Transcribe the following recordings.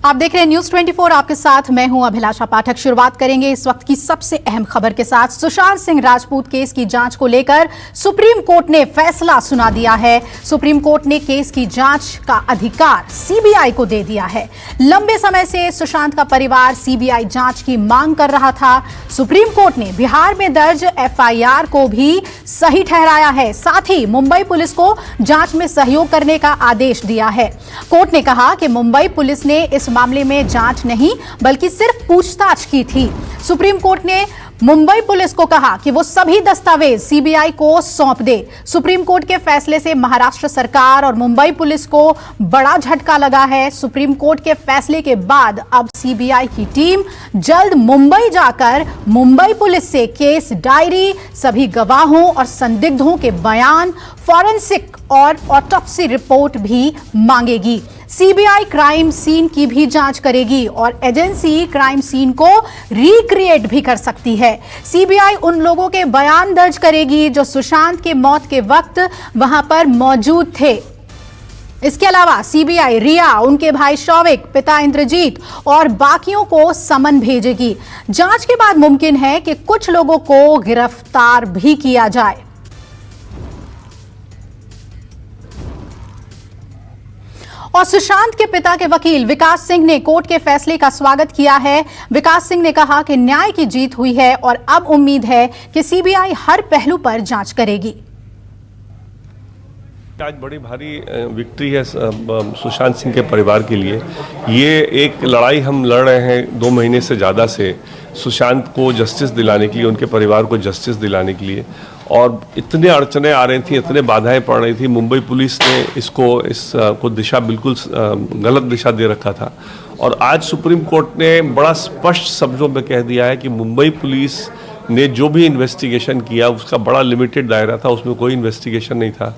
आप देख रहे हैं न्यूज 24। आपके साथ मैं हूं अभिलाषा पाठक। शुरुआत करेंगे इस वक्त की सबसे अहम खबर के साथ। सुशांत सिंह राजपूत केस की जांच को लेकर सुप्रीम कोर्ट ने फैसला सुना दिया है। सुप्रीम कोर्ट ने केस की जांच का अधिकार सीबीआई को दे दिया है। लंबे समय से सुशांत का परिवार सीबीआई जांच की मांग कर रहा था। सुप्रीम कोर्ट ने बिहार में दर्ज एफआईआर को भी सही ठहराया है। साथ ही मुंबई पुलिस को जांच में सहयोग करने का आदेश दिया है। कोर्ट ने कहा कि मुंबई पुलिस ने इस मामले में जांच नहीं बल्कि सिर्फ पूछताछ की थी। सुप्रीम कोर्ट ने मुंबई पुलिस को कहा कि वो सभी दस्तावेज सीबीआई को सौंप दे। सुप्रीम कोर्ट के फैसले से महाराष्ट्र सरकार और मुंबई पुलिस को बड़ा झटका लगा है। सुप्रीम कोर्ट के फैसले के बाद अब सीबीआई की टीम जल्द मुंबई जाकर मुंबई पुलिस से केस डायरी, सभी गवाहों और संदिग्धों के बयान, फॉरेंसिक और ऑटोप्सी रिपोर्ट भी मांगेगी। सीबीआई क्राइम सीन की भी जांच करेगी और एजेंसी क्राइम सीन को रिक्रिएट भी कर सकती है। सीबीआई उन लोगों के बयान दर्ज करेगी जो सुशांत के मौत के वक्त वहां पर मौजूद थे। इसके अलावा सीबीआई रिया, उनके भाई शौविक, पिता इंद्रजीत और बाकियों को समन भेजेगी। जांच के बाद मुमकिन है कि कुछ लोगों को गिरफ्तार भी किया जाए। और सुशांत के पिता के वकील विकास सिंह ने कोर्ट के फैसले का स्वागत किया है। विकास सिंह ने कहा कि न्याय की जीत हुई है और अब उम्मीद है कि सीबीआई हर पहलू पर जांच करेगी। आज बड़ी भारी विक्ट्री है सुशांत सिंह के परिवार के लिए। ये एक लड़ाई हम लड़ रहे हैं 2 महीने से ज़्यादा से, सुशांत को जस्टिस दिलाने के लिए, उनके परिवार को जस्टिस दिलाने के लिए। और इतने अड़चने आ रही थी, इतने बाधाएं पड़ रही थी। मुंबई पुलिस ने इसको दिशा बिल्कुल गलत दिशा दे रखा था। और आज सुप्रीम कोर्ट ने बड़ा स्पष्ट शब्दों में कह दिया है कि मुंबई पुलिस ने जो भी इन्वेस्टिगेशन किया उसका बड़ा लिमिटेड दायरा था, उसमें कोई इन्वेस्टिगेशन नहीं था।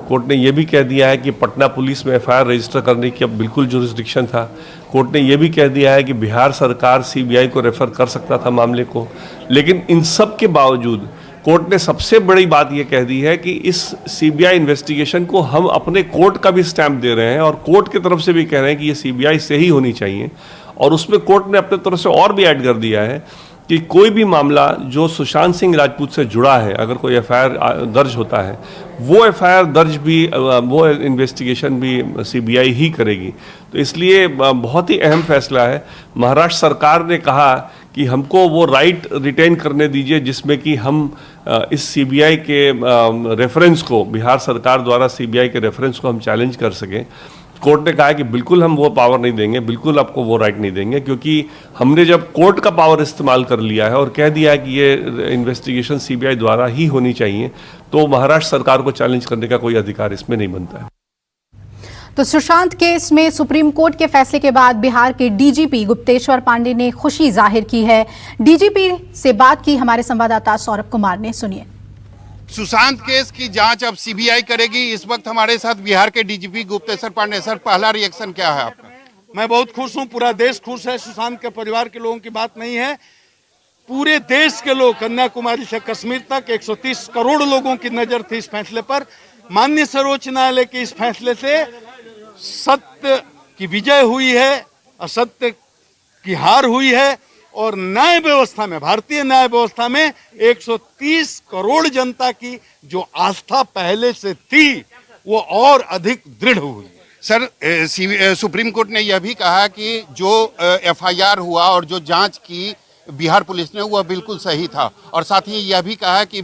कोर्ट ने यह भी कह दिया है कि पटना पुलिस में एफआईआर रजिस्टर करने की अब बिल्कुल जुरिस्डिक्शन था। कोर्ट ने यह भी कह दिया है कि बिहार सरकार सीबीआई को रेफर कर सकता था मामले को। लेकिन इन सब के बावजूद कोर्ट ने सबसे बड़ी बात यह कह दी है कि इस सीबीआई इन्वेस्टिगेशन को हम अपने कोर्ट का भी स्टैंप दे रहे हैं और कोर्ट की तरफ से भी कह रहे हैं कि ये सीबीआई से ही होनी चाहिए। और उसमें कोर्ट ने अपने तरफ से और भी ऐड कर दिया है कि कोई भी मामला जो सुशांत सिंह राजपूत से जुड़ा है, अगर कोई एफआईआर दर्ज होता है, वो एफआईआर दर्ज भी, वो इन्वेस्टिगेशन भी सीबीआई ही करेगी। तो इसलिए बहुत ही अहम फैसला है। महाराष्ट्र सरकार ने कहा कि हमको वो राइट रिटेन करने दीजिए जिसमें कि हम इस सीबीआई के रेफरेंस को, बिहार सरकार द्वारा सीबीआई के रेफरेंस को हम चैलेंज कर सकें। कोर्ट ने कहा है कि बिल्कुल हम वो पावर नहीं देंगे, बिल्कुल आपको वो राइट नहीं देंगे, क्योंकि हमने जब कोर्ट का पावर इस्तेमाल कर लिया है और कह दिया है कि ये इन्वेस्टिगेशन सीबीआई द्वारा ही होनी चाहिए, तो महाराष्ट्र सरकार को चैलेंज करने का कोई अधिकार इसमें नहीं बनता है। तो सुशांत केस में सुप्रीम कोर्ट के फैसले के बाद बिहार के डीजीपी गुप्तेश्वर पांडे ने खुशी जाहिर की है। डीजीपी से बात की हमारे संवाददाता सौरभ कुमार ने, सुनिए। सुशांत केस की जांच अब सीबीआई करेगी। इस वक्त हमारे साथ बिहार के डीजीपी गुप्तेश्वर पांडे। सर, पहला रिएक्शन क्या है आपका? मैं बहुत खुश हूं, पूरा देश खुश है। सुशांत के परिवार के लोगों की बात नहीं है, पूरे देश के लोग, कन्याकुमारी से कश्मीर तक 130 करोड़ लोगों की नजर थी इस फैसले पर। माननीय सर्वोच्च न्यायालय के इस फैसले से सत्य की विजय हुई है, असत्य की हार हुई है। और न्याय व्यवस्था में, भारतीय न्याय व्यवस्था में 130 करोड़ जनता की जो आस्था पहले से थी वो और अधिक दृढ़ हुई। सर, सुप्रीम कोर्ट ने यह भी कहा कि जो एफआईआर हुआ और जो जांच की बिहार पुलिस ने वह बिल्कुल सही था। और साथ ही यह भी कहा कि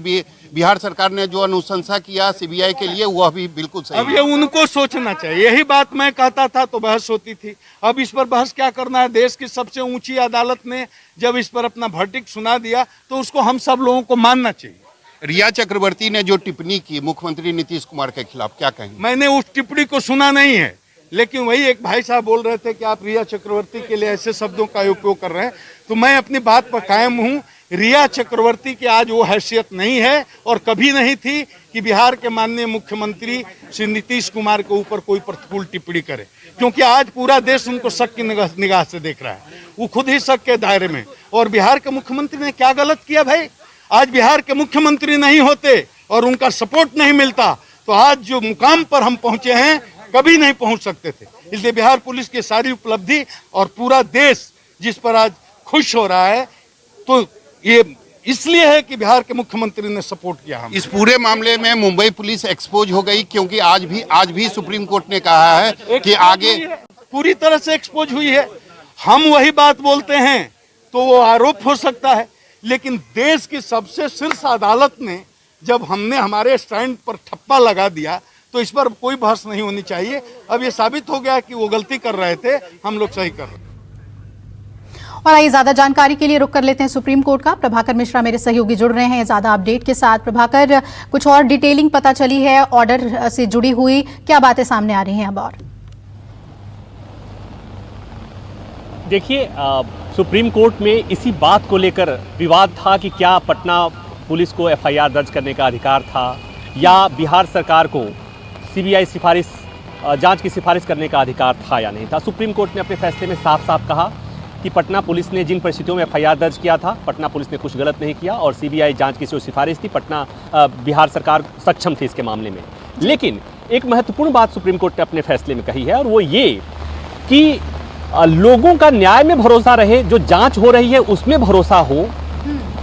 बिहार सरकार ने जो अनुशंसा किया सीबीआई के लिए वह भी बिल्कुल सही। अब ये उनको सोचना चाहिए। यही बात मैं कहता था तो बहस होती थी। अब इस पर बहस क्या करना है? देश की सबसे ऊंची अदालत ने जब इस पर अपना वर्डिक्ट सुना दिया तो उसको हम सब लोगों को मानना चाहिए। रिया चक्रवर्ती ने जो टिप्पणी की मुख्यमंत्री नीतीश कुमार के खिलाफ, क्या कहेंगे? मैंने उस टिप्पणी को सुना नहीं है, लेकिन वही एक भाई साहब बोल रहे थे कि आप रिया चक्रवर्ती के लिए ऐसे शब्दों का उपयोग कर रहे हैं। तो मैं अपनी बात पर कायम हूं। रिया चक्रवर्ती की आज वो हैसियत नहीं है और कभी नहीं थी कि बिहार के माननीय मुख्यमंत्री श्री नीतीश कुमार के ऊपर कोई प्रतिकूल टिप्पणी करे, क्योंकि आज पूरा देश उनको शक की निगाह से देख रहा है। वो खुद ही शक के दायरे में। और बिहार के मुख्यमंत्री ने क्या गलत किया भाई? आज बिहार के मुख्यमंत्री नहीं होते और उनका सपोर्ट नहीं मिलता तो आज जो मुकाम पर हम पहुंचे हैं कभी नहीं पहुंच सकते थे। इसलिए बिहार पुलिस की सारी उपलब्धि और पूरा देश जिस पर आज खुश हो रहा है, तो ये इसलिए है कि बिहार के मुख्यमंत्री ने सपोर्ट किया। हम इस पूरे मामले में मुंबई पुलिस एक्सपोज हो गई, क्योंकि आज भी सुप्रीम कोर्ट ने कहा है कि आगे पूरी तरह से एक्सपोज हुई है। हम वही बात बोलते हैं तो वो आरोप हो सकता है, लेकिन देश की सबसे शीर्ष अदालत ने जब हमने हमारे स्टैंड पर ठप्पा लगा दिया तो इस पर कोई बहस नहीं होनी चाहिए। अब ये साबित हो गया कि वो गलती कर रहे थे, हम लोग सही कर रहे हैं। और आइए ज्यादा जानकारी के लिए रुक कर लेते हैं सुप्रीम कोर्ट का। प्रभाकर मिश्रा मेरे सहयोगी जुड़ रहे हैं ज्यादा अपडेट के साथ। प्रभाकर, कुछ और डिटेलिंग पता चली है ऑर्डर से जुड़ी हुई, क्या बातें सामने आ रही हैं अब? और देखिए, सुप्रीम कोर्ट में इसी बात को लेकर विवाद था कि क्या पटना पुलिस को एफआईआर दर्ज करने का अधिकार था या बिहार सरकार को सीबीआई जांच की सिफारिश करने का अधिकार था या नहीं था। सुप्रीम कोर्ट ने अपने फैसले में साफ साफ कहा कि पटना पुलिस ने जिन परिस्थितियों में एफआईआर दर्ज किया था, पटना पुलिस ने कुछ गलत नहीं किया और सीबीआई जांच की जो सिफारिश थी, बिहार सरकार सक्षम थी इसके मामले में। लेकिन एक महत्वपूर्ण बात सुप्रीम कोर्ट ने अपने फैसले में कही है और वो ये कि लोगों का न्याय में भरोसा रहे, जो जांच हो रही है उसमें भरोसा हो,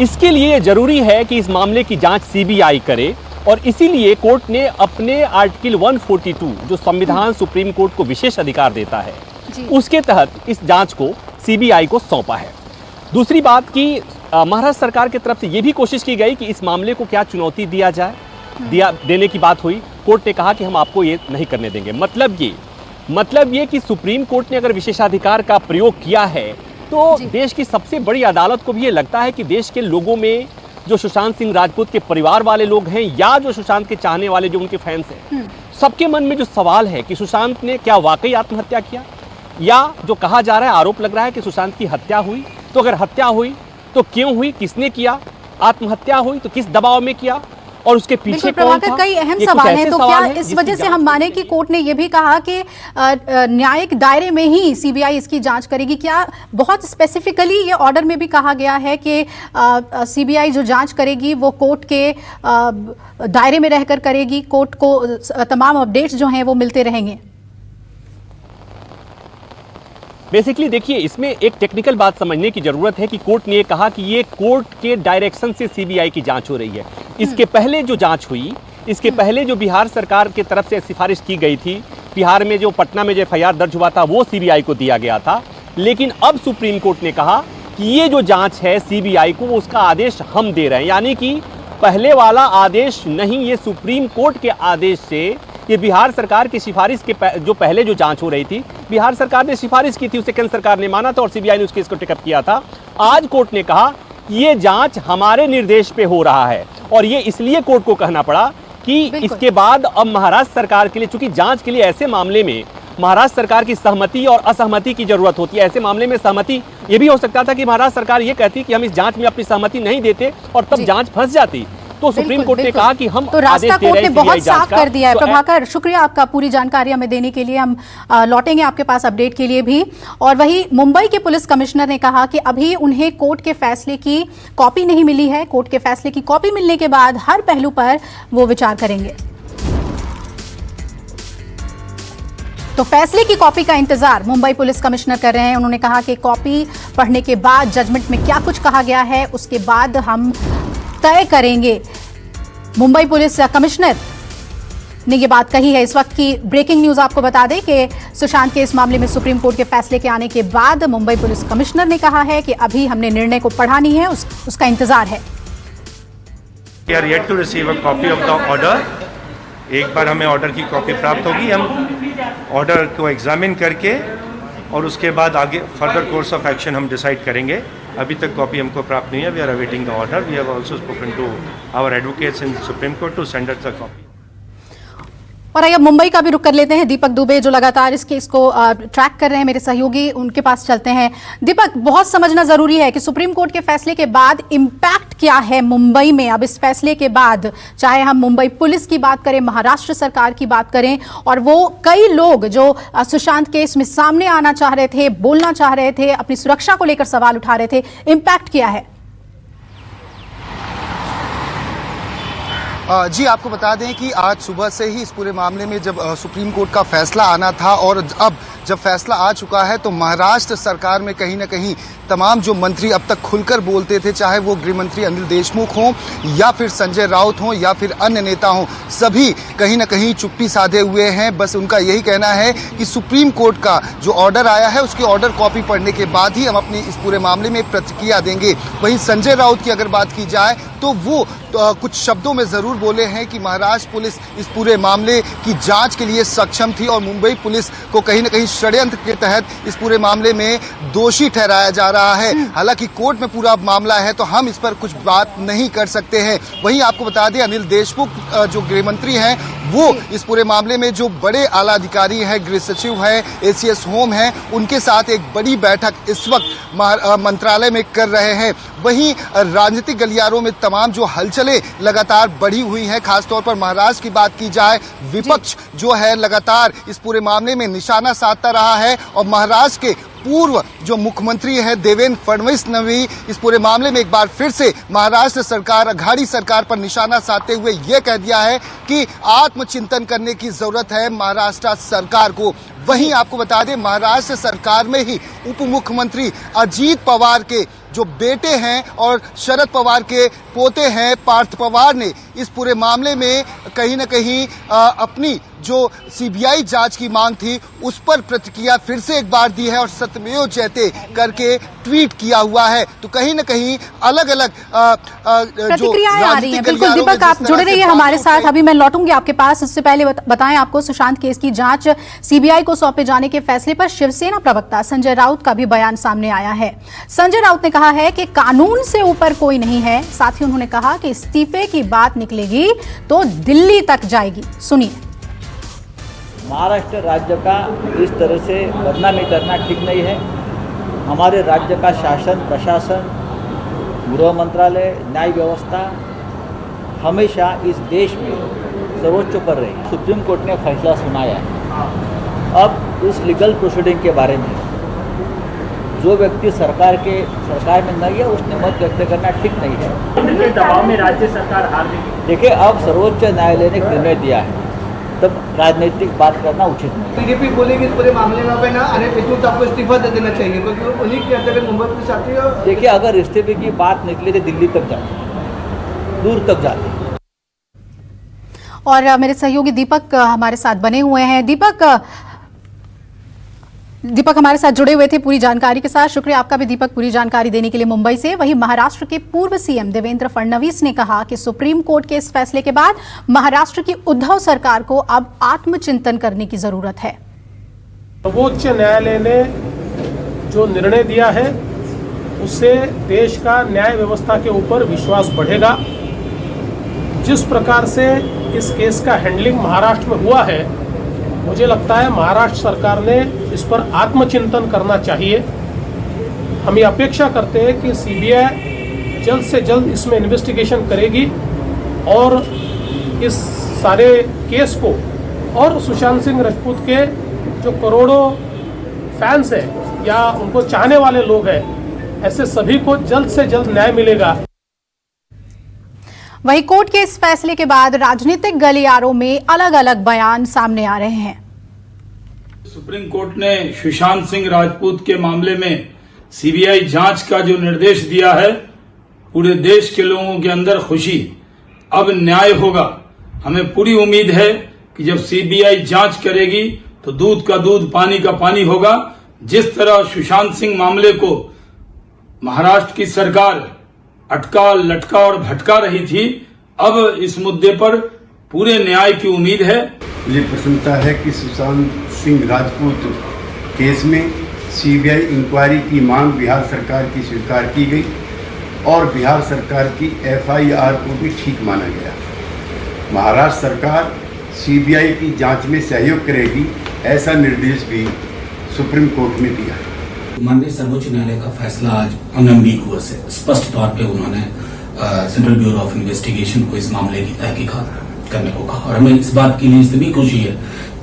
इसके लिए जरूरी है कि इस मामले की जांच सीबीआई करे। और इसीलिए कोर्ट ने अपने आर्टिकल 142 जो संविधान सुप्रीम कोर्ट को विशेष अधिकार देता है, उसके तहत इस जांच को सीबीआई को सौंपा है। दूसरी बात कि महाराष्ट्र सरकार की तरफ से यह भी कोशिश की गई कि इस मामले को क्या चुनौती देने की बात हुई। कोर्ट ने कहा कि हम आपको ये नहीं करने देंगे। मतलब ये कि सुप्रीम कोर्ट ने अगर विशेषाधिकार का प्रयोग किया है तो देश की सबसे बड़ी अदालत को भी ये लगता है कि देश के लोगों में जो सुशांत सिंह राजपूत के परिवार वाले लोग हैं या जो सुशांत के चाहने वाले जो उनके फैंस हैं, सबके मन में जो सवाल है कि सुशांत ने क्या वाकई आत्महत्या किया या जो कहा जा रहा है, आरोप लग रहा है कि सुशांत की हत्या हुई, तो अगर हत्या हुई तो क्यों हुई, किसने किया, आत्महत्या हुई तो किस दबाव में किया और उसके पीछे कौन था। कई अहम सवाल हैं, तो क्या इस वजह से हम माने कि कोर्ट ने यह भी कहा कि न्यायिक दायरे में ही सीबीआई इसकी जांच करेगी? क्या बहुत स्पेसिफिकली ये ऑर्डर में भी कहा गया है कि सीबीआई जो जांच करेगी वो कोर्ट के दायरे में रहकर करेगी, कोर्ट को तमाम अपडेट्स जो हैं वो मिलते रहेंगे? बेसिकली देखिए, इसमें एक टेक्निकल बात समझने की जरूरत है कि कोर्ट ने कहा कि ये कोर्ट के डायरेक्शन से सीबीआई की जांच हो रही है। इसके पहले जो जांच हुई, इसके पहले जो बिहार सरकार की तरफ से सिफारिश की गई थी, बिहार में जो पटना में जो एफआईआर दर्ज हुआ था वो सीबीआई को दिया गया था। लेकिन अब सुप्रीम कोर्ट ने कहा कि ये जो जांच है सीबीआई को, उसका आदेश हम दे रहे हैं। यानी कि पहले वाला आदेश नहीं, ये सुप्रीम कोर्ट के आदेश से ये बिहार सरकार की सिफारिश के जो पहले जो जांच हो रही थी, बिहार सरकार ने सिफारिश की थी, उसे केंद्र सरकार ने माना था और सीबीआई ने उस केस को टेकअप किया था। आज कोर्ट ने कहा कि ये जांच हमारे निर्देश पे हो रहा है और ये इसलिए कोर्ट को कहना पड़ा कि इसके बाद अब महाराष्ट्र सरकार के लिए, चूंकि जांच के लिए ऐसे मामले में महाराष्ट्र सरकार की सहमति और असहमति की जरूरत होती है। ऐसे मामले में सहमति ये भी हो सकता था कि महाराष्ट्र सरकार ये कहती कि हम इस जांच में अपनी सहमति नहीं देते और तब जांच फंस जाती। तो सुप्रीम कोर्ट ने कहा कि हम तो रास्ता कोर्ट ने बहुत साफ कर दिया है। प्रभाकर, शुक्रिया आपका पूरी जानकारी हमें देने के लिए। हम लौटेंगे आपके पास अपडेट के लिए भी। और वही मुंबई के पुलिस कमिश्नर ने कहा कि अभी उन्हें कोर्ट के फैसले की कॉपी नहीं मिली है। कोर्ट के फैसले की कॉपी मिलने के बाद हर पहलू पर वो विचार करेंगे। तो फैसले की कॉपी का इंतजार मुंबई पुलिस कमिश्नर कर रहे हैं। उन्होंने कहा कि कॉपी पढ़ने के बाद जजमेंट में क्या कुछ कहा गया है उसके बाद हम तय करेंगे। मुंबई पुलिस कमिश्नर ने यह बात कही है। इस वक्त की ब्रेकिंग न्यूज आपको बता दें कि सुशांत के इस मामले में सुप्रीम कोर्ट के फैसले के आने के बाद मुंबई पुलिस कमिश्नर ने कहा है कि अभी हमने निर्णय को पढ़ा नहीं है, उसका इंतजार है। We are yet to receive a copy of the order. एक बार हमें ऑर्डर की कॉपी प्राप्त होगी, हम ऑर्डर को एग्जामिन करके और उसके बाद आगे फर्दर कोर्स ऑफ एक्शन हम डिसाइड करेंगे। अभी तक कॉपी हमको प्राप्त नहीं है। We are awaiting the order. We have also spoken to our advocates in supreme court to send us the copy. और अब मुंबई का भी रुख कर लेते हैं। दीपक दुबे जो लगातार इस केस को ट्रैक कर रहे हैं, मेरे सहयोगी, उनके पास चलते हैं। दीपक, बहुत समझना जरूरी है कि सुप्रीम कोर्ट के फैसले के बाद इम्पैक्ट क्या है मुंबई में। अब इस फैसले के बाद चाहे हम मुंबई पुलिस की बात करें, महाराष्ट्र सरकार की बात करें, और वो कई लोग जो सुशांत केस में सामने आना चाह रहे थे, बोलना चाह रहे थे, अपनी सुरक्षा को लेकर सवाल उठा रहे थे, इम्पैक्ट क्या है? जी आपको बता दें कि आज सुबह से ही इस पूरे मामले में जब सुप्रीम कोर्ट का फैसला आना था और अब जब फैसला आ चुका है तो महाराष्ट्र सरकार में कहीं ना कहीं तमाम जो मंत्री अब तक खुलकर बोलते थे, चाहे वो गृह मंत्री अनिल देशमुख हों या फिर संजय राउत हों या फिर अन्य नेता हों, सभी कहीं ना कहीं चुप्पी साधे हुए हैं। बस उनका यही कहना है कि सुप्रीम कोर्ट का जो ऑर्डर आया है उसकी ऑर्डर कॉपी पढ़ने के बाद ही हम अपनी इस पूरे मामले में प्रतिक्रिया देंगे। वहीं संजय राउत की अगर बात की जाए तो वो कुछ शब्दों में जरूर बोले हैं कि महाराष्ट्र पुलिस इस पूरे मामले की जांच के लिए सक्षम थी और मुंबई पुलिस को कहीं ना कहीं षड्यंत्र के तहत इस पूरे मामले में दोषी ठहराया जा रहा है। हालांकि कोर्ट में पूरा मामला है तो हम इस पर कुछ बात नहीं कर सकते हैं। वहीं आपको बता दें अनिल देशमुख जो गृह मंत्री हैं वो इस पूरे मामले में जो बड़े आला अधिकारी हैं, गृह सचिव है, एसीएस होम है, उनके साथ एक बड़ी बैठक इस वक्त मंत्रालय में कर रहे हैं। वहीं राजनीतिक गलियारों में तमाम जो हलचलें लगातार बढ़ी हुई हैं, खासतौर पर महाराष्ट्र की बात की जाए, विपक्ष जो है लगातार इस पूरे मामले में निशाना साधता रहा है और महाराष्ट्र के पूर्व जो मुख्यमंत्री है देवेंद्र फडणवीस ने भी इस पूरे मामले में एक बार फिर से महाराष्ट्र सरकार, अघाड़ी सरकार पर निशाना साधते हुए ये कह दिया है कि आत्मचिंतन करने की जरूरत है महाराष्ट्र सरकार को। वहीं आपको बता दें महाराष्ट्र सरकार में ही उप मुख्यमंत्री अजीत पवार के जो बेटे हैं और शरद पवार के पोते हैं पार्थ पवार ने इस पूरे मामले में कहीं ना कहीं अपनी जो सीबीआई जांच की मांग थी उस पर प्रतिक्रिया फिर से एक बार दी है और सत्यमेव जयते करके ट्वीट किया हुआ है। तो कहीं ना कहीं अलग अलग प्रतिक्रियाएं आ रही हैं। बिल्कुल दीपक, आप जुड़े रहिए हमारे साथ। अभी मैं लौटूंगी आपके पास, इससे पहले बताएं आपको सुशांत केस की जांच सीबीआई को सौंपे जाने के फैसले पर शिवसेना प्रवक्ता संजय राउत का भी बयान सामने आया है। संजय राउत ने कहा है कि कानून से ऊपर कोई नहीं है। साथ ही उन्होंने कहा कि इस्तीफे की बात निकलेगी तो दिल्ली तक जाएगी। सुनिए। महाराष्ट्र राज्य का इस तरह से बदनामी करना ठीक नहीं है। हमारे राज्य का शासन, प्रशासन, गृह मंत्रालय, न्याय व्यवस्था हमेशा इस देश में सर्वोच्च पर रही। सुप्रीम कोर्ट ने फैसला सुनाया है। अब इस लीगल प्रोसीडिंग के बारे में जो व्यक्ति सरकार में नहीं है उसने मत व्यक्त करना ठीक नहीं है। दबाव में राज्य सरकार हार गई। देखिए, अब सर्वोच्च न्यायालय ने निर्णय दिया है, तब राजनीतिक बात करना उचित नहीं। बीजेपी बोलेगी इस पूरे मामले में ना अनिल देशमुख आपको इस्तीफा दे देना चाहिए क्योंकि उन्हीं के अंतर्गत मुंबई पुलिस आती है। देखिए, अगर इस्तीफे की बात निकली तो दिल्ली तक जाती, दूर तक जाती। और मेरे सहयोगी दीपक हमारे साथ बने हुए हैं। दीपक हमारे साथ जुड़े हुए थे पूरी जानकारी के साथ। शुक्रिया आपका भी दीपक, पूरी जानकारी देने के लिए मुंबई से। वहीं महाराष्ट्र के पूर्व सीएम देवेंद्र फडणवीस ने कहा कि सुप्रीम कोर्ट के इस फैसले के बाद महाराष्ट्र की उद्धव सरकार को अब आत्मचिंतन करने की जरूरत है। सर्वोच्च न्यायालय ने जो निर्णय दिया है उससे देश का न्याय व्यवस्था के ऊपर विश्वास बढ़ेगा। जिस प्रकार से इस केस का हैंडलिंग महाराष्ट्र में हुआ है, मुझे लगता है महाराष्ट्र सरकार ने इस पर आत्मचिंतन करना चाहिए। हम ये अपेक्षा करते हैं कि सीबीआई जल्द से जल्द इसमें इन्वेस्टिगेशन करेगी और इस सारे केस को और सुशांत सिंह राजपूत के जो करोड़ों फैंस हैं या उनको चाहने वाले लोग हैं, ऐसे सभी को जल्द से जल्द न्याय मिलेगा। वहीं कोर्ट के इस फैसले के बाद राजनीतिक गलियारों में अलग अलग बयान सामने आ रहे हैं। सुप्रीम कोर्ट ने सुशांत सिंह राजपूत के मामले में सीबीआई जांच का जो निर्देश दिया है, पूरे देश के लोगों के अंदर खुशी, अब न्याय होगा। हमें पूरी उम्मीद है कि जब सीबीआई जांच करेगी तो दूध का दूध, पानी का पानी होगा। जिस तरह सुशांत सिंह मामले को महाराष्ट्र की सरकार अटका, लटका और भटका रही थी, अब इस मुद्दे पर पूरे न्याय की उम्मीद है। मुझे प्रसन्नता है कि सुशांत सिंह राजपूत केस में सीबीआई इंक्वायरी की मांग बिहार सरकार की स्वीकार की गई और बिहार सरकार की एफआईआर को भी ठीक माना गया। महाराष्ट्र सरकार सीबीआई की जांच में सहयोग करेगी, ऐसा निर्देश भी सुप्रीम कोर्ट ने दिया है। माननीय सर्वोच्च न्यायालय का फैसला आज अनएम्बिगुअस है। स्पष्ट तौर पे उन्होंने सेंट्रल ब्यूरो ऑफ इन्वेस्टिगेशन को इस मामले की तहकीकात करने को कहा और हमें इस बात के लिए इससे भी खुशी है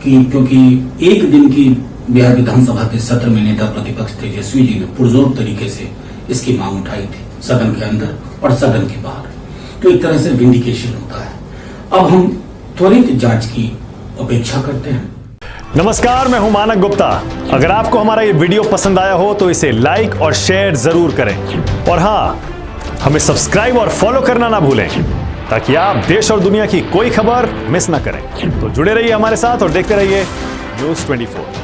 कि क्योंकि एक दिन की बिहार विधानसभा के सत्र में नेता प्रतिपक्ष तेजस्वी जी ने पुरजोर तरीके से इसकी मांग उठाई थी, सदन के अंदर और सदन के बाहर। तो एक तरह से विंडिकेशन होता है अब हम त्वरित जांच की अपेक्षा करते हैं। नमस्कार, मैं हूं मानक गुप्ता। अगर आपको हमारा ये वीडियो पसंद आया हो तो इसे लाइक और शेयर जरूर करें, और हां, हमें सब्सक्राइब और फॉलो करना ना भूलें ताकि आप देश और दुनिया की कोई खबर मिस ना करें। तो जुड़े रहिए हमारे साथ और देखते रहिए News 24।